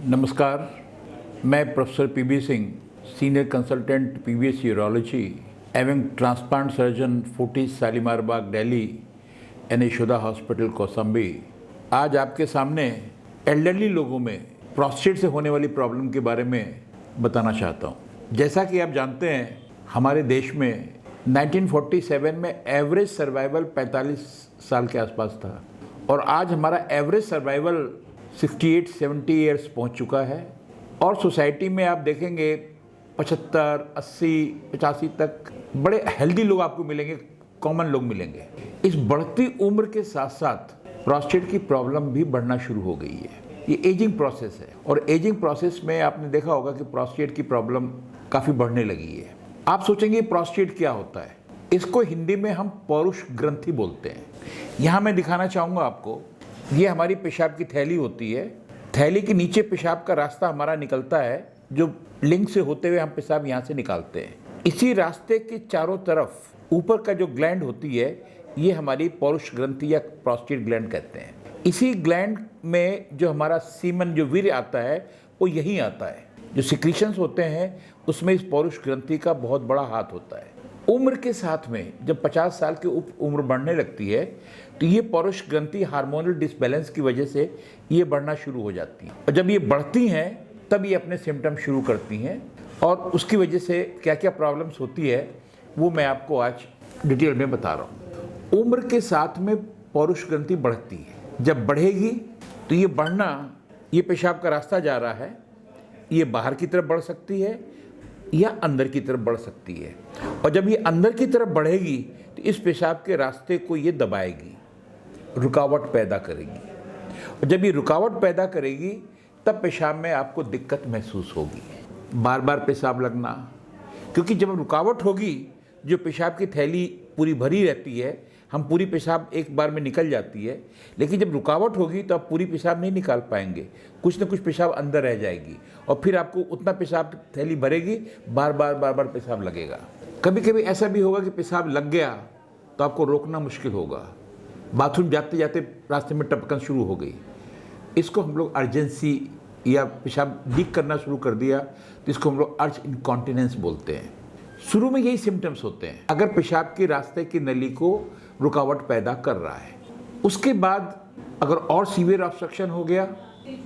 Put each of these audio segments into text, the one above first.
नमस्कार, मैं professor PB Singh, senior consultant PVS urology एवं transplant surgeon Fortis Shalimar Bagh Delhi and Yashoda hospital Kaushambi आज आपके सामने एल्डरली लोगों में प्रोस्टेट से होने वाली प्रॉब्लम के बारे में बताना चाहता हूँ। जैसा कि आप जानते हैं, हमारे देश में 1947 में एवरेज सर्वाइवल 45 साल के आसपास था और आज हमारा एवरेज सर्वाइवल 68-70 ईयर्स पहुंच चुका है। और सोसाइटी में आप देखेंगे 75, 80, 85 तक बड़े हेल्दी लोग आपको मिलेंगे, कॉमन लोग मिलेंगे। इस बढ़ती उम्र के साथ साथ प्रोस्टेट की प्रॉब्लम भी बढ़ना शुरू हो गई है। ये एजिंग प्रोसेस है और एजिंग प्रोसेस में आपने देखा होगा कि प्रोस्टेट की प्रॉब्लम काफ़ी बढ़ने लगी है। आप सोचेंगे प्रोस्टेट क्या होता है? इसको हिंदी में हम पौरुष ग्रंथि बोलते हैं। यहाँ मैं दिखाना चाहूँगा आपको, ये हमारी पेशाब की थैली होती है। थैली के नीचे पेशाब का रास्ता हमारा निकलता है, जो लिंग से होते हुए हम पेशाब यहाँ से निकालते हैं। इसी रास्ते के चारों तरफ ऊपर का जो ग्लैंड होती है, ये हमारी पौरुष ग्रंथि या प्रोस्टेट ग्लैंड कहते हैं। इसी ग्लैंड में जो हमारा सीमन, जो वीर्य आता है, वो यहीं आता है। जो सिक्रीशंस होते हैं उसमें इस पौरुष ग्रंथि का बहुत बड़ा हाथ होता है। उम्र के साथ में जब 50 साल की उम्र बढ़ने लगती है तो ये पौरुष ग्रंथि हार्मोनल डिसबैलेंस की वजह से ये बढ़ना शुरू हो जाती है और जब ये बढ़ती हैं तब ये अपने सिम्टम शुरू करती हैं और उसकी वजह से क्या क्या प्रॉब्लम्स होती है वो मैं आपको आज डिटेल में बता रहा हूँ। उम्र के साथ में पौरुष ग्रंथि बढ़ती है। जब बढ़ेगी तो ये बढ़ना, ये पेशाब का रास्ता जा रहा है, ये बाहर की तरफ बढ़ सकती है या अंदर की तरफ बढ़ सकती है। और जब ये अंदर की तरफ बढ़ेगी तो इस पेशाब के रास्ते को ये दबाएगी, रुकावट पैदा करेगी। और जब ये रुकावट पैदा करेगी तब पेशाब में आपको दिक्कत महसूस होगी, बार बार पेशाब लगना। क्योंकि जब रुकावट होगी, जो पेशाब की थैली पूरी भरी रहती है, हम पूरी पेशाब एक बार में निकल जाती है, लेकिन जब रुकावट होगी तो आप पूरी पेशाब नहीं निकाल पाएंगे, कुछ ना कुछ पेशाब अंदर रह जाएगी और फिर आपको उतना पेशाब थैली भरेगी, बार बार पेशाब लगेगा। कभी कभी ऐसा भी होगा कि पेशाब लग गया तो आपको रोकना मुश्किल होगा, बाथरूम जाते जाते रास्ते में टपकन शुरू हो गई। इसको हम लोग अर्जेंसी या पेशाब लीक करना शुरू कर दिया तो इसको हम लोग अर्ज इनकॉन्टिनेंस बोलते हैं। शुरू में यही सिम्टम्स होते हैं अगर पेशाब के रास्ते की नली को रुकावट पैदा कर रहा है। उसके बाद अगर और सीवियर ऑब्स्ट्रक्शन हो गया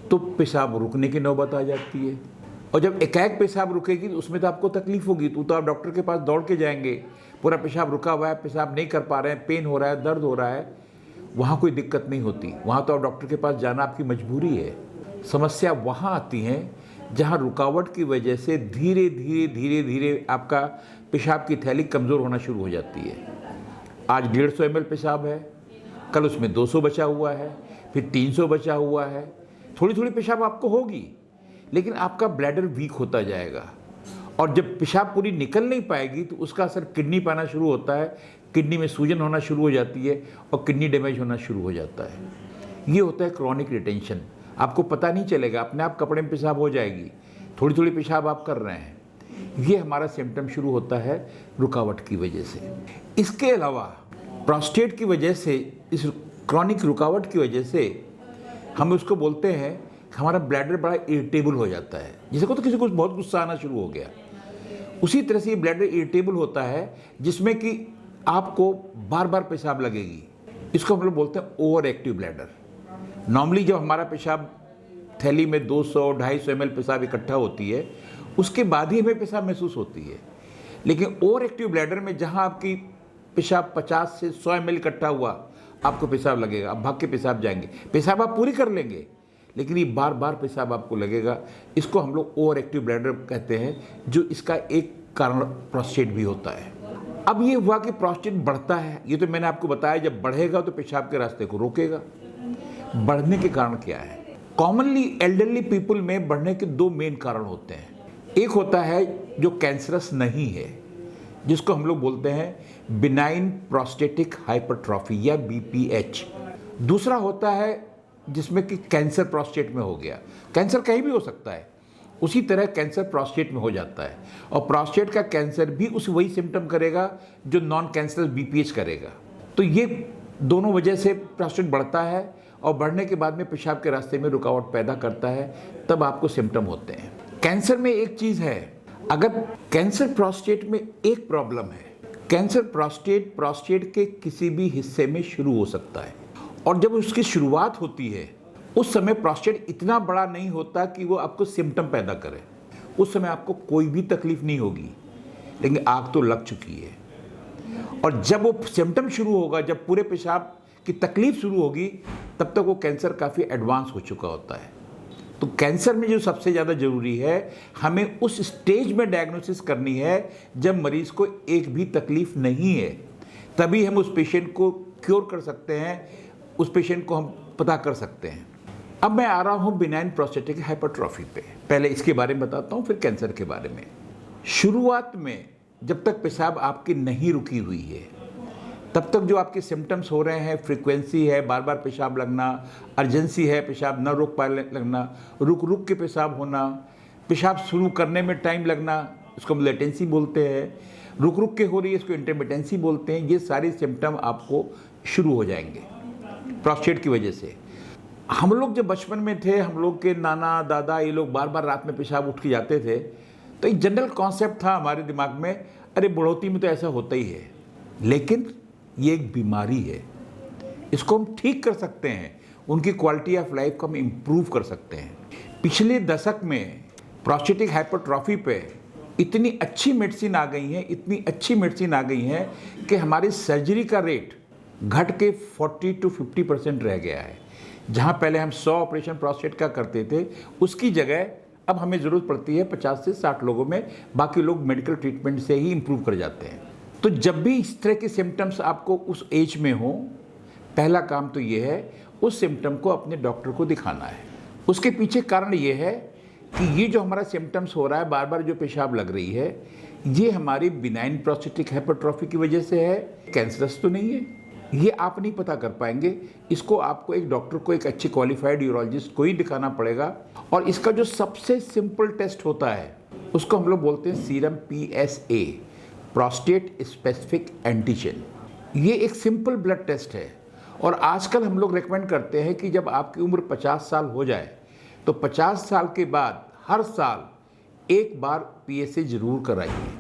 तो पेशाब रुकने की नौबत आ जाती है। और जब एकाएक पेशाब रुकेगी तो उसमें तो आपको तकलीफ होगी, तो आप डॉक्टर के पास दौड़ के जाएंगे। पूरा पेशाब रुका हुआ है, पेशाब नहीं कर पा रहे हैं, पेन हो रहा है, दर्द हो रहा है, वहाँ कोई दिक्कत नहीं होती, वहाँ तो आप डॉक्टर के पास जाना आपकी मजबूरी है। समस्या वहाँ आती है जहाँ रुकावट की वजह से धीरे धीरे आपका पेशाब की थैली कमज़ोर होना शुरू हो जाती है। आज 150 ml पेशाब है, कल उसमें 200 बचा हुआ है, फिर 300 बचा हुआ है। थोड़ी थोड़ी पेशाब आपको होगी, लेकिन आपका ब्लैडर वीक होता जाएगा और जब पेशाब पूरी निकल नहीं पाएगी तो उसका असर किडनी पर आना शुरू होता है। किडनी में सूजन होना शुरू हो जाती है और किडनी डैमेज होना शुरू हो जाता है। ये होता है क्रॉनिक रिटेंशन। आपको पता नहीं चलेगा, अपने आप कपड़े में पेशाब हो जाएगी, थोड़ी थोड़ी पेशाब आप कर रहे हैं। ये हमारा सिम्टम शुरू होता है रुकावट की वजह से। इसके अलावा प्रोस्टेट की वजह से, इस क्रॉनिक रुकावट की वजह से हम उसको बोलते हैं हमारा ब्लैडर बड़ा इरिटेबल हो जाता है। जैसे को तो किसी को बहुत गुस्सा आना शुरू हो गया, उसी तरह से ये ब्लैडर इरिटेबल होता है जिसमें कि आपको बार बार पेशाब लगेगी। इसको हम लोग बोलते हैं ओवर एक्टिव ब्लैडर। नॉर्मली जब हमारा पेशाब थैली में 200-250 ml पेशाब इकट्ठा होती है, उसके बाद ही हमें पेशाब महसूस होती है। लेकिन ओवर एक्टिव ब्लैडर में जहाँ आपकी पेशाब 50 से 100 ml इकट्ठा हुआ, आपको पेशाब लगेगा, आप भाग के पेशाब जाएंगे, पेशाब आप पूरी कर लेंगे, लेकिन ये बार बार पेशाब आपको लगेगा। इसको हम लोग ओवर एक्टिव ब्लैडर कहते हैं, जो इसका एक कारण प्रोस्टेट भी होता है। अब ये हुआ कि प्रोस्टेट बढ़ता है, ये तो मैंने आपको बताया, जब बढ़ेगा तो पेशाब के रास्ते को रोकेगा। बढ़ने के कारण क्या है? कॉमनली एल्डरली पीपल में बढ़ने के 2 मेन कारण होते हैं। एक होता है जो कैंसरस नहीं है, जिसको हम लोग बोलते हैं बिनाइन प्रोस्टेटिक हाइपरट्रॉफी या BPH। दूसरा होता है जिसमें कि कैंसर प्रोस्टेट में हो गया। कैंसर कहीं भी हो सकता है, उसी तरह कैंसर प्रोस्टेट में हो जाता है और प्रोस्टेट का कैंसर भी वही सिम्टम करेगा जो नॉन कैंसरस BPH करेगा। तो ये दोनों वजह से प्रोस्टेट बढ़ता है और बढ़ने के बाद में पेशाब के रास्ते में रुकावट पैदा करता है, तब आपको सिम्टम होते हैं। कैंसर में एक चीज़ है, अगर कैंसर प्रोस्टेट में एक प्रॉब्लम है, कैंसर प्रोस्टेट के किसी भी हिस्से में शुरू हो सकता है, और जब उसकी शुरुआत होती है उस समय प्रोस्टेट इतना बड़ा नहीं होता कि वो आपको सिम्टम पैदा करे। उस समय आपको कोई भी तकलीफ नहीं होगी, लेकिन आग तो लग चुकी है। और जब वो सिम्टम शुरू होगा, जब पूरे पेशाब की तकलीफ शुरू होगी, तब तक वो कैंसर काफ़ी एडवांस हो चुका होता है। तो कैंसर में जो सबसे ज़्यादा ज़रूरी है, हमें उस स्टेज में डायग्नोसिस करनी है जब मरीज़ को एक भी तकलीफ नहीं है, तभी हम उस पेशेंट को क्योर कर सकते हैं, उस पेशेंट को हम पता कर सकते हैं। अब मैं आ रहा हूँ बिनाइन प्रोस्टेटिक हाइपरट्रॉफी पे। पहले इसके बारे में बताता हूँ, फिर कैंसर के बारे में। शुरुआत में जब तक पेशाब आपकी नहीं रुकी हुई है, तब तक जो आपके सिम्टम्स हो रहे हैं, फ्रीक्वेंसी है, बार बार पेशाब लगना, अर्जेंसी है, पेशाब न रोक पा लगना, रुक रुक के पेशाब होना, पेशाब शुरू करने में टाइम लगना, इसको हम लेटेंसी बोलते हैं, रुक रुक के हो रही है, इसको इंटरमिटेंसी बोलते हैं। ये सारे सिम्टम आपको शुरू हो जाएंगे प्रोस्टेट की वजह से। हम लोग जब बचपन में थे, हम लोग के नाना दादा ये लोग बार बार रात में पेशाब उठ के जाते थे, तो एक जनरल कॉन्सेप्ट था हमारे दिमाग में, अरे बुढ़ौती में तो ऐसा होता ही है। लेकिन ये एक बीमारी है, इसको हम ठीक कर सकते हैं, उनकी क्वालिटी ऑफ लाइफ को हम इम्प्रूव कर सकते हैं। पिछले दशक में प्रोस्टेटिक हाइपरट्रॉफी पे इतनी अच्छी मेडिसिन आ गई है, इतनी अच्छी मेडिसिन आ गई है कि हमारी सर्जरी का रेट घट के 40 to 50% रह गया है। जहाँ पहले हम 100 ऑपरेशन प्रोस्टेट का करते थे, उसकी जगह अब हमें ज़रूरत पड़ती है 50 से 60 लोगों में, बाकी लोग मेडिकल ट्रीटमेंट से ही इम्प्रूव कर जाते हैं। तो जब भी इस तरह के सिम्टम्स आपको उस एज में हो, पहला काम तो ये है उस सिम्टम को अपने डॉक्टर को दिखाना है। उसके पीछे कारण ये है कि ये जो हमारा सिम्टम्स हो रहा है, बार बार जो पेशाब लग रही है, ये हमारी बिनाइन प्रोस्टेटिक हाइपरट्रॉफी की वजह से है, कैंसरस तो नहीं है। ये आप नहीं पता कर पाएंगे, इसको आपको एक डॉक्टर को, एक अच्छे क्वालिफाइड यूरोलॉजिस्ट को ही दिखाना पड़ेगा। और इसका जो सबसे सिंपल टेस्ट होता है, उसको हम लोग बोलते हैं serum PSA, prostate specific antigen. ये एक सिंपल ब्लड टेस्ट है, और आजकल हम लोग रेकमेंड करते हैं कि जब आपकी उम्र 50 साल हो जाए, तो 50 साल के बाद हर साल एक बार PSA जरूर कराइए।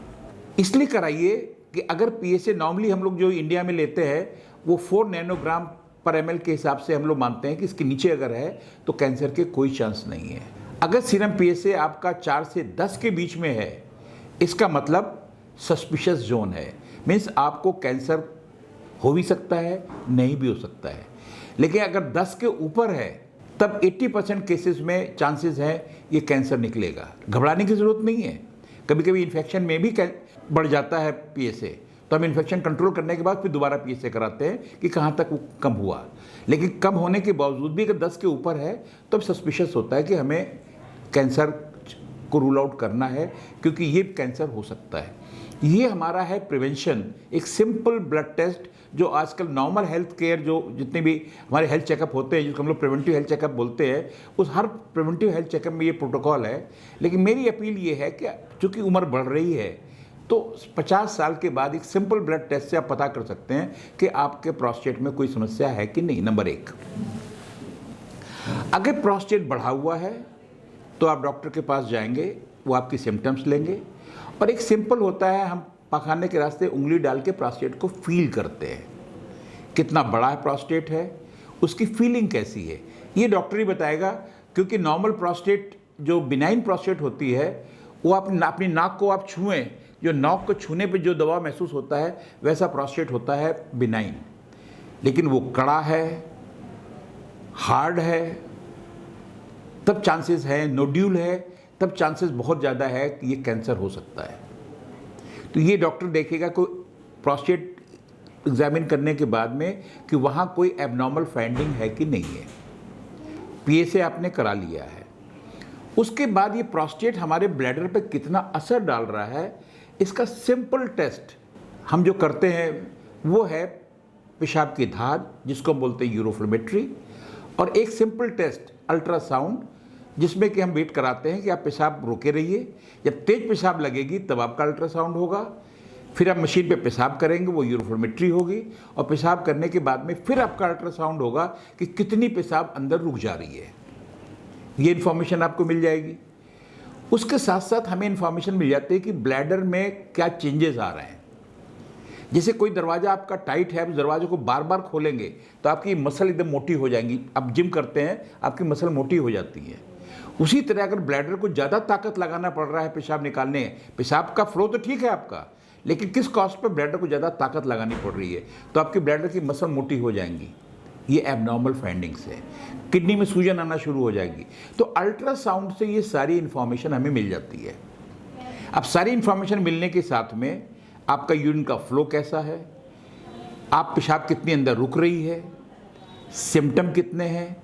इसलिए कराइए कि अगर PSA नॉर्मली हम लोग जो इंडिया में लेते हैं वो 4 नैनोग्राम पर ml के हिसाब से हम लोग मानते हैं कि इसके नीचे अगर है तो कैंसर के कोई चांस नहीं है। अगर सीरम PSA आपका 4 से 10 के बीच में है, इसका मतलब सस्पिशियस जोन है, मीन्स आपको कैंसर हो भी सकता है, नहीं भी हो सकता है। लेकिन अगर 10 के ऊपर है, तब 80% केसेस में चांसेस हैं ये कैंसर निकलेगा। घबराने की ज़रूरत नहीं है। कभी कभी इन्फेक्शन में भी बढ़ जाता है PSA, तो हम इन्फेक्शन कंट्रोल करने के बाद फिर दोबारा PSA कराते हैं कि कहाँ तक वो कम हुआ। लेकिन कम होने के बावजूद भी अगर 10 के ऊपर है, तो सस्पिशियस होता है कि हमें कैंसर को रूल आउट करना है, क्योंकि ये कैंसर हो सकता है। ये हमारा है प्रिवेंशन, एक सिंपल ब्लड टेस्ट जो आजकल नॉर्मल हेल्थ केयर, जो जितने भी हमारे हेल्थ चेकअप होते हैं, जिसको हम लोग प्रिवेंटिव हेल्थ चेकअप बोलते हैं, उस हर प्रिवेंटिव हेल्थ चेकअप में ये प्रोटोकॉल है। लेकिन मेरी अपील ये है कि चूँकि उम्र बढ़ रही है, तो 50 साल के बाद एक सिंपल ब्लड टेस्ट से आप पता कर सकते हैं कि आपके प्रोस्टेट में कोई समस्या है कि नहीं। नंबर 1, अगर प्रोस्टेट बढ़ा हुआ है तो आप डॉक्टर के पास जाएंगे, वो आपकी सिम्टम्स लेंगे, और एक सिंपल होता है, हम पखाने के रास्ते उंगली डाल के प्रोस्टेट को फील करते हैं, कितना बड़ा है प्रोस्टेट है, उसकी फीलिंग कैसी है, ये डॉक्टर ही बताएगा। क्योंकि नॉर्मल प्रोस्टेट, जो बिनाइन प्रोस्टेट होती है, वो अपनी नाक को आप छुएं, जो नाक को छूने पे जो दबाव महसूस होता है, वैसा प्रोस्टेट होता है बिनाइन। लेकिन वो कड़ा है, हार्ड है, तब चांसेस है, नोड्यूल है, तब चांसेस बहुत ज़्यादा है कि ये कैंसर हो सकता है। तो ये डॉक्टर देखेगा कोई प्रोस्टेट एग्जामिन करने के बाद में कि वहाँ कोई एबनॉर्मल फाइंडिंग है कि नहीं है। PSA आपने करा लिया है, उसके बाद ये प्रोस्टेट हमारे ब्लैडर पे कितना असर डाल रहा है, इसका सिंपल टेस्ट हम जो करते हैं वो है पेशाब की धार, जिसको हम बोलते हैं यूरोफ्लोमेट्री, और एक सिंपल टेस्ट अल्ट्रासाउंड, जिसमें कि हम वेट कराते हैं कि आप पेशाब रोके रहिए, जब तेज पेशाब लगेगी तब आपका अल्ट्रासाउंड होगा, फिर आप मशीन पे पेशाब करेंगे, वो यूरोफ्लोमेट्री होगी, और पेशाब करने के बाद में फिर आपका अल्ट्रासाउंड होगा कि कितनी पेशाब अंदर रुक जा रही है। ये इन्फॉर्मेशन आपको मिल जाएगी। उसके साथ साथ हमें इन्फॉर्मेशन मिल जाती है कि ब्लैडर में क्या चेंजेस आ रहे हैं। जैसे कोई दरवाज़ा आपका टाइट है, आप दरवाजे को बार बार खोलेंगे तो आपकी मसल एकदम मोटी हो जाएंगी। आप जिम करते हैं, आपकी मसल मोटी हो जाती है। उसी तरह अगर ब्लैडर को ज़्यादा ताकत लगाना पड़ रहा है पेशाब निकालने, पेशाब का फ्लो तो ठीक है आपका, लेकिन किस कॉस्ट पर ब्लैडर को ज़्यादा ताकत लगानी पड़ रही है, तो आपकी ब्लैडर की मसल मोटी हो जाएंगी। ये एबनॉर्मल फाइंडिंग्स है। किडनी में सूजन आना शुरू हो जाएगी। तो अल्ट्रासाउंड से ये सारी इन्फॉर्मेशन हमें मिल जाती है। अब सारी इन्फॉर्मेशन मिलने के साथ में आपका यूरिन का फ्लो कैसा है, आप पेशाब कितनी अंदर रुक रही है, सिम्टम कितने हैं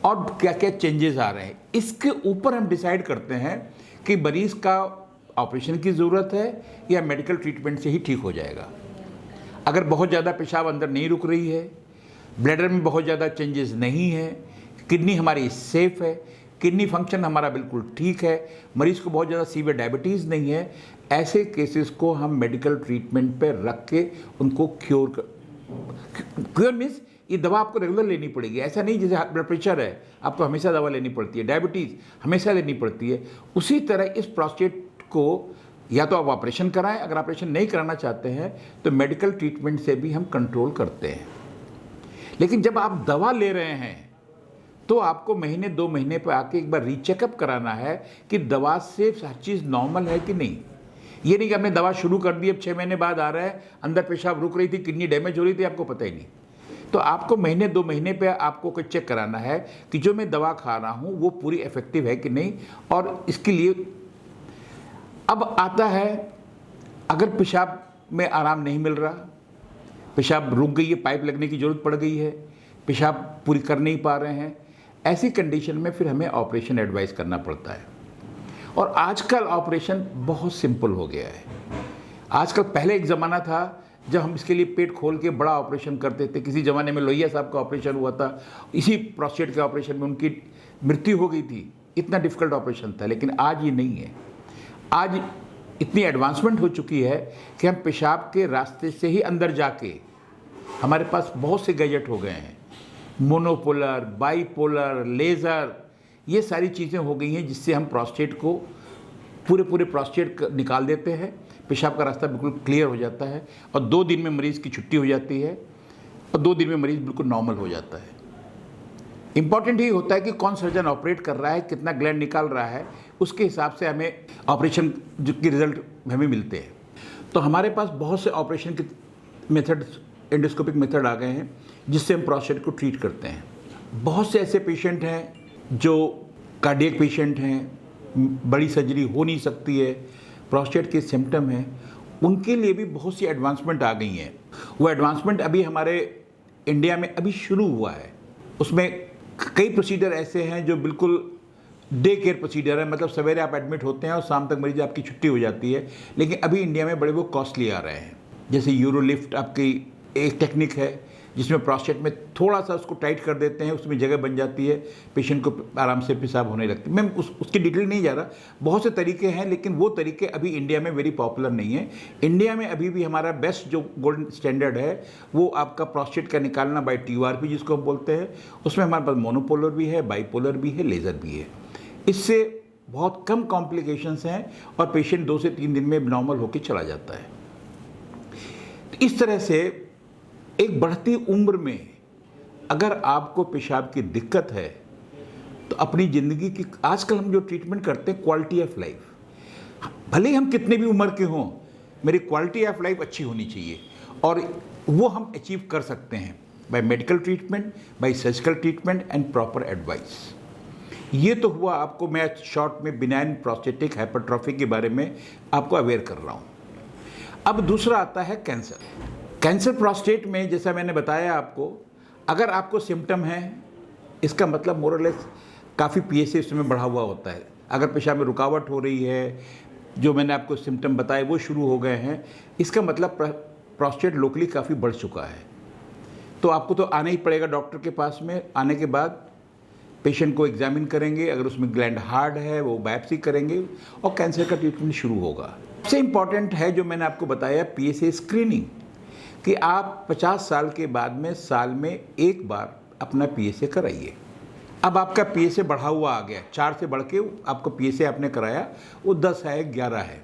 और क्या क्या चेंजेस आ रहे हैं, इसके ऊपर हम डिसाइड करते हैं कि मरीज़ का ऑपरेशन की ज़रूरत है या मेडिकल ट्रीटमेंट से ही ठीक हो जाएगा। अगर बहुत ज़्यादा पेशाब अंदर नहीं रुक रही है, ब्लैडर में बहुत ज़्यादा चेंजेस नहीं है, किडनी हमारी सेफ़ है, किडनी फंक्शन हमारा बिल्कुल ठीक है, मरीज़ को बहुत ज़्यादा सीवियर डायबिटीज़ नहीं है, ऐसे केसेस को हम मेडिकल ट्रीटमेंट पर रख के उनको क्योर मीन्स ये दवा आपको रेगुलर लेनी पड़ेगी। ऐसा नहीं जैसे ब्लड प्रेशर है आपको हमेशा दवा लेनी पड़ती है, डायबिटीज़ हमेशा लेनी पड़ती है। उसी तरह इस प्रोस्टेट को या तो आप ऑपरेशन कराएं, अगर ऑपरेशन नहीं कराना चाहते हैं तो मेडिकल ट्रीटमेंट से भी हम कंट्रोल करते हैं। लेकिन जब आप दवा ले रहे हैं तो आपको महीने 2 महीने पर आके एक बार रीचेकअप कराना है कि दवा से हर चीज़ नॉर्मल है कि नहीं। ये नहीं कि आपने दवा शुरू कर दी, अब 6 महीने बाद आ रहा है, अंदर पेशाब रुक रही थी, किडनी डैमेज हो रही थी, आपको पता ही नहीं। तो आपको महीने 2 महीने पे आपको कोई चेक कराना है कि जो मैं दवा खा रहा हूँ वो पूरी इफेक्टिव है कि नहीं। और इसके लिए अब आता है, अगर पेशाब में आराम नहीं मिल रहा, पेशाब रुक गई है, पाइप लगने की ज़रूरत पड़ गई है, पेशाब पूरी कर नहीं पा रहे हैं, ऐसी कंडीशन में फिर हमें ऑपरेशन एडवाइस करना पड़ता है। और आजकल ऑपरेशन बहुत सिंपल हो गया है। आजकल पहले एक ज़माना था जब हम इसके लिए पेट खोल के बड़ा ऑपरेशन करते थे। किसी ज़माने में लोहिया साहब का ऑपरेशन हुआ था, इसी प्रोस्टेट के ऑपरेशन में उनकी मृत्यु हो गई थी। इतना डिफ़िकल्ट ऑपरेशन था, लेकिन आज ये नहीं है। आज इतनी एडवांसमेंट हो चुकी है कि हम पेशाब के रास्ते से ही अंदर जाके, हमारे पास बहुत से गैजेट हो गए हैं, मोनोपोलर, बाईपोलर, लेज़र, ये सारी चीज़ें हो गई हैं जिससे हम प्रोस्टेट को पूरे प्रोस्टेट निकाल देते हैं। पेशाब का रास्ता बिल्कुल क्लियर हो जाता है और 2 दिन में मरीज़ की छुट्टी हो जाती है और 2 दिन में मरीज़ बिल्कुल नॉर्मल हो जाता है। इम्पॉर्टेंट ये होता है कि कौन सर्जन ऑपरेट कर रहा है, कितना ग्लैंड निकाल रहा है, उसके हिसाब से हमें ऑपरेशन के रिजल्ट हमें मिलते हैं। तो हमारे पास बहुत से ऑपरेशन के मेथड, एंडोस्कोपिक मेथड आ गए हैं जिससे हम प्रोस्टेट को ट्रीट करते हैं। बहुत से ऐसे पेशेंट हैं जो कार्डियक पेशेंट हैं, बड़ी सर्जरी हो नहीं सकती है, प्रोस्टेट के सिम्टम हैं, उनके लिए भी बहुत सी एडवांसमेंट आ गई हैं। वो एडवांसमेंट अभी हमारे इंडिया में अभी शुरू हुआ है। उसमें कई प्रोसीजर ऐसे हैं जो बिल्कुल डे केयर प्रोसीजर है, मतलब सवेरे आप एडमिट होते हैं और शाम तक मरीज आपकी छुट्टी हो जाती है। लेकिन अभी इंडिया में बड़े वो कॉस्टली आ रहे हैं। जैसे यूरोलिफ्ट आपकी एक टेक्निक है जिसमें प्रोस्टेट में थोड़ा सा उसको टाइट कर देते हैं, उसमें जगह बन जाती है, पेशेंट को आराम से पेशाब होने लगती है। मैं उसकी डिटेल नहीं जा रहा, बहुत से तरीके हैं, लेकिन वो तरीके अभी इंडिया में वेरी पॉपुलर नहीं है। इंडिया में अभी भी हमारा बेस्ट जो गोल्ड स्टैंडर्ड है वो आपका प्रोस्टेट का निकालना बाय TURP जिसको हम बोलते हैं। उसमें हमारे पास मोनोपोलर भी है, बाईपोलर भी है, लेज़र भी है। इससे बहुत कम कॉम्प्लिकेशंस हैं और पेशेंट 2 से 3 दिन में नॉर्मल होकर चला जाता है। इस तरह से एक बढ़ती उम्र में अगर आपको पेशाब की दिक्कत है तो अपनी ज़िंदगी की, आजकल हम जो ट्रीटमेंट करते हैं क्वालिटी ऑफ लाइफ, भले ही हम कितने भी उम्र के हों, मेरी क्वालिटी ऑफ लाइफ अच्छी होनी चाहिए और वो हम अचीव कर सकते हैं by medical treatment, by surgical treatment and proper advice. ये तो हुआ, आपको मैं शॉर्ट में बिनाइन प्रोस्टेटिक हाइपरट्रॉफी के बारे में आपको अवेयर कर रहा हूँ। अब दूसरा आता है कैंसर। कैंसर प्रोस्टेट में जैसा मैंने बताया आपको, अगर आपको सिम्टम है इसका मतलब मोरलेस काफ़ी PSA इसमें बढ़ा हुआ होता है। अगर पेशाब में रुकावट हो रही है, जो मैंने आपको सिम्टम बताए वो शुरू हो गए हैं, इसका मतलब प्रोस्टेट लोकली काफ़ी बढ़ चुका है। तो आपको तो आना ही पड़ेगा डॉक्टर के पास में। आने के बाद पेशेंट को एग्जामिन करेंगे, अगर उसमें ग्लैंड हार्ड है वो बायोप्सी करेंगे और कैंसर का ट्रीटमेंट शुरू होगा। सबसे इम्पॉर्टेंट है जो मैंने आपको बताया PSA स्क्रीनिंग, कि आप 50 साल के बाद में साल में एक बार अपना PSA कराइए। अब आपका PSA बढ़ा हुआ आ गया, 4 से बढ़ के आपको PSA आपने कराया, वो 10 है 11 है।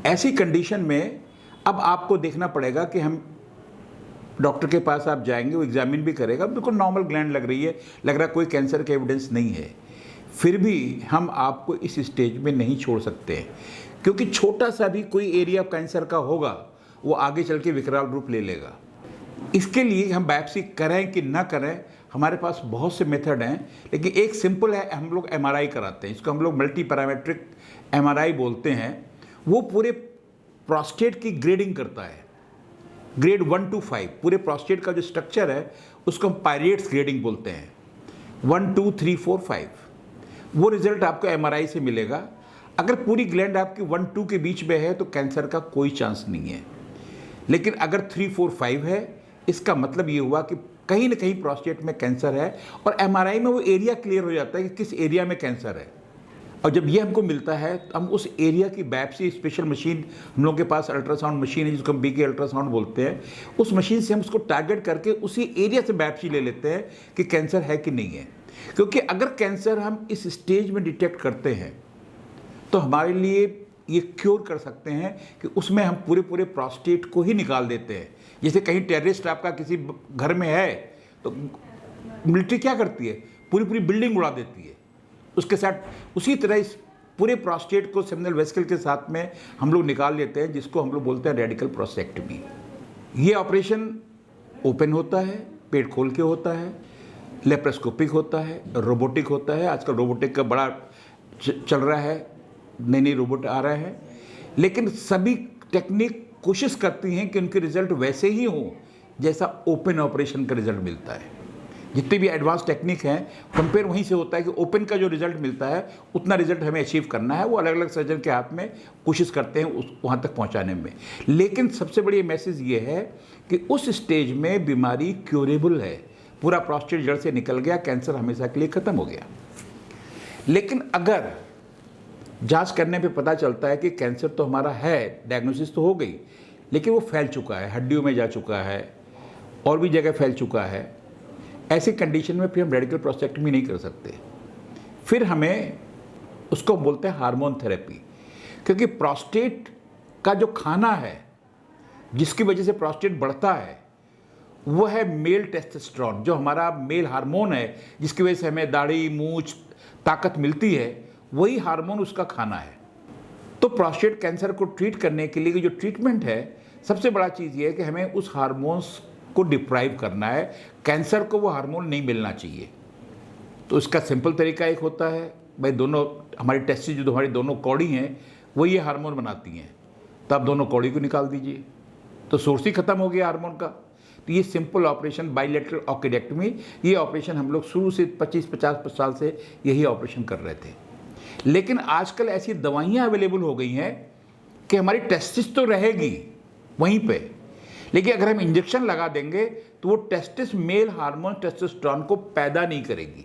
ऐसी कंडीशन में अब आपको देखना पड़ेगा कि हम डॉक्टर के पास आप जाएंगे, वो एग्जामिन भी करेगा, बिल्कुल नॉर्मल ग्लैंड लग रही है, लग रहा कोई कैंसर का एविडेंस नहीं है, फिर भी हम आपको इस स्टेज में नहीं छोड़ सकते हैं, क्योंकि छोटा सा भी कोई एरिया कैंसर का होगा वो आगे चल के विकराल रूप ले लेगा। इसके लिए हम बायोप्सी करें कि ना करें, हमारे पास बहुत से मेथड हैं, लेकिन एक सिंपल है, हम लोग MRI कराते हैं, इसको हम लोग मल्टी पैरामेट्रिक MRI बोलते हैं। वो पूरे प्रोस्टेट की ग्रेडिंग करता है, ग्रेड 1 to 5, पूरे प्रोस्टेट का जो स्ट्रक्चर है उसको हम पायरेट्स ग्रेडिंग बोलते हैं, 1 2 3 4 5। वो रिजल्ट आपको MRI से मिलेगा। अगर पूरी ग्लैंड आपकी 1 2 के बीच में है तो कैंसर का कोई चांस नहीं है, लेकिन अगर 3 4 5 है, इसका मतलब ये हुआ कि कहीं ना कहीं प्रोस्टेट में कैंसर है, और MRI में वो एरिया क्लियर हो जाता है कि किस एरिया में कैंसर है। और जब ये हमको मिलता है तो हम उस एरिया की बायोप्सी, स्पेशल मशीन हम लोग के पास अल्ट्रासाउंड मशीन है जिसको हम BK अल्ट्रासाउंड बोलते हैं, उस मशीन से हम उसको टारगेट करके उसी एरिया से बायोप्सी ले लेते हैं कि कैंसर है कि नहीं है। क्योंकि अगर कैंसर हम इस स्टेज में डिटेक्ट करते हैं तो हमारे लिए ये क्योर कर सकते हैं कि उसमें हम पूरे प्रोस्टेट को ही निकाल देते हैं। जैसे कहीं टेररिस्ट आपका किसी घर में है तो मिलिट्री क्या करती है, पूरी बिल्डिंग उड़ा देती है, उसके साथ उसी तरह इस पूरे प्रोस्टेट को सेमिनल वेसिकल के साथ में हम लोग निकाल लेते हैं, जिसको हम लोग बोलते हैं रेडिकल प्रोस्टेक्टमी। ये ऑपरेशन ओपन होता है, पेट खोल के होता है, लेप्रोस्कोपिक होता है, रोबोटिक होता है। आजकल रोबोटिक का बड़ा चल रहा है, नई रोबोट आ रहे हैं, लेकिन सभी टेक्निक कोशिश करती हैं कि उनके रिजल्ट वैसे ही हों जैसा ओपन ऑपरेशन का रिजल्ट मिलता है। जितनी भी एडवांस टेक्निक हैं, कंपेयर वहीं से होता है कि ओपन का जो रिजल्ट मिलता है उतना रिजल्ट हमें अचीव करना है। वो अलग अलग सर्जन के हाथ में कोशिश करते हैं वहाँ तक पहुँचाने में। लेकिन सबसे बड़ी मैसेज ये है कि उस स्टेज में बीमारी क्योरेबल है, पूरा प्रोस्टेट जड़ से निकल गया, कैंसर हमेशा के लिए ख़त्म हो गया। लेकिन अगर जांच करने पे पता चलता है कि कैंसर तो हमारा है, डायग्नोसिस तो हो गई, लेकिन वो फैल चुका है, हड्डियों में जा चुका है, और भी जगह फैल चुका है, ऐसी कंडीशन में फिर हम रेडिकल प्रोस्टेक्टमी नहीं कर सकते। फिर हमें उसको बोलते हैं हार्मोन थेरेपी, क्योंकि प्रोस्टेट का जो खाना है जिसकी वजह से प्रोस्टेट बढ़ता है वो है मेल टेस्टोस्टेरोन, जो हमारा मेल हार्मोन है जिसकी वजह से हमें दाढ़ी, मूछ, ताकत मिलती है, वही हार्मोन उसका खाना है। तो प्रोस्टेट कैंसर को ट्रीट करने के लिए जो ट्रीटमेंट है, सबसे बड़ा चीज़ ये है कि हमें उस हार्मोन्स को डिप्राइव करना है, कैंसर को वो हार्मोन नहीं मिलना चाहिए। तो इसका सिंपल तरीका एक होता है, भाई दोनों हमारी टेस्टिस जो हमारी दोनों कौड़ी हैं वो ये हार्मोन बनाती हैं, तो आप दोनों कौड़ी को निकाल दीजिए, तो सोर्स ही खत्म हो गया हार्मोन का। तो ये सिंपल ऑपरेशन बाइलेटरल ऑक्सीडेक्टमी, ये ऑपरेशन हम लोग शुरू से 25-50 साल से यही ऑपरेशन कर रहे थे। लेकिन आजकल ऐसी दवाइयाँ अवेलेबल हो गई हैं कि हमारी टेस्टिस तो रहेगी वहीं पे, लेकिन अगर हम इंजेक्शन लगा देंगे तो वो टेस्टिस मेल हार्मोन टेस्टोस्टेरोन को पैदा नहीं करेगी।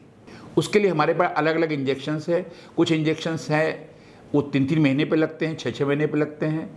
उसके लिए हमारे पास अलग अलग इंजेक्शन्स है। कुछ इंजेक्शन्स हैं वो 3-3 महीने पे लगते हैं, 6-6 महीने पे लगते हैं।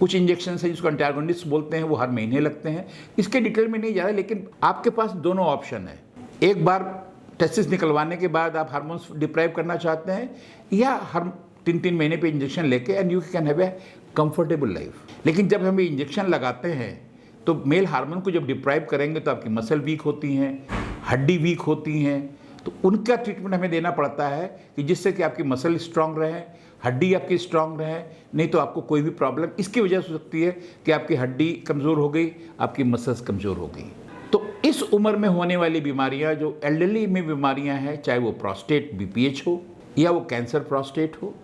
कुछ इंजेक्शन्स हैं जिसको एंटागोनिस्ट बोलते हैं, वो हर महीने लगते हैं। इसके डिटेल में नहीं जा रहा, लेकिन आपके पास दोनों ऑप्शन है। एक बार टेस्टिस निकलवाने के बाद आप हार्मोन्स डिप्राइव करना चाहते हैं, या हर 3-3 महीने पे इंजेक्शन लेके and you can have a comfortable life. लेकिन जब हम इंजेक्शन लगाते हैं तो मेल हार्मोन को जब डिप्राइव करेंगे तो आपकी मसल वीक होती हैं, हड्डी वीक होती हैं, तो उनका ट्रीटमेंट हमें देना पड़ता है कि जिससे कि आपकी मसल स्ट्रांग रहे, हड्डी आपकी स्ट्रांग रहे। नहीं तो आपको कोई भी प्रॉब्लम इसकी वजह से हो सकती है कि आपकी हड्डी कमज़ोर हो गई, आपकी मसल्स कमज़ोर हो गई। तो इस उम्र में होने वाली बीमारियां जो एल्डरली में बीमारियां हैं, चाहे वो प्रोस्टेट BPH हो या वो कैंसर प्रोस्टेट हो,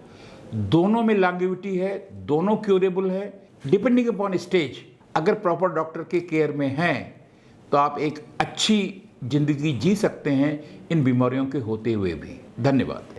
दोनों में लॉन्गेविटी है, दोनों क्योरेबल है, डिपेंडिंग अपॉन स्टेज। अगर प्रॉपर डॉक्टर के केयर में हैं तो आप एक अच्छी ज़िंदगी जी सकते हैं इन बीमारियों के होते हुए भी। धन्यवाद।